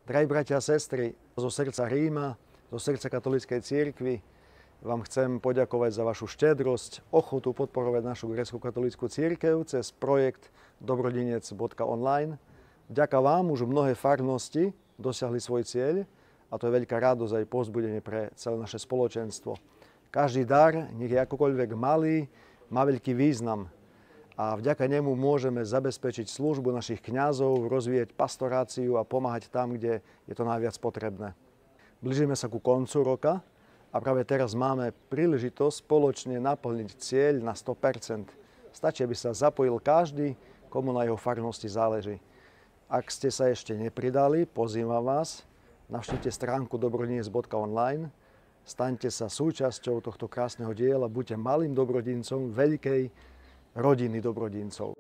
Drahí bratia a sestry, zo srdca Ríma, zo srdca katolíckej cirkvi vám chcem poďakovať za vašu štedrosť, ochotu podporovať našu grécko-katolícku cirkev cez projekt dobrodinec.online. Vďaka vám už mnohé farnosti dosiahli svoj cieľ a to je veľká radosť aj povzbudenie pre celé naše spoločenstvo. Každý dar, nech je akokoľvek malý, má veľký význam a vďaka nemu môžeme zabezpečiť službu našich kňazov, rozvíjať pastoráciu a pomáhať tam, kde je to najviac potrebné. Blížime sa ku koncu roka a práve teraz máme príležitosť spoločne naplniť cieľ na 100%. Stačí, aby sa zapojil každý, komu na jeho farnosti záleží. Ak ste sa ešte nepridali, pozývam vás, navštívte stránku dobrodinec.online, staňte sa súčasťou tohto krásneho diela, buďte malým dobrodincom veľkej rodiny dobrodincov.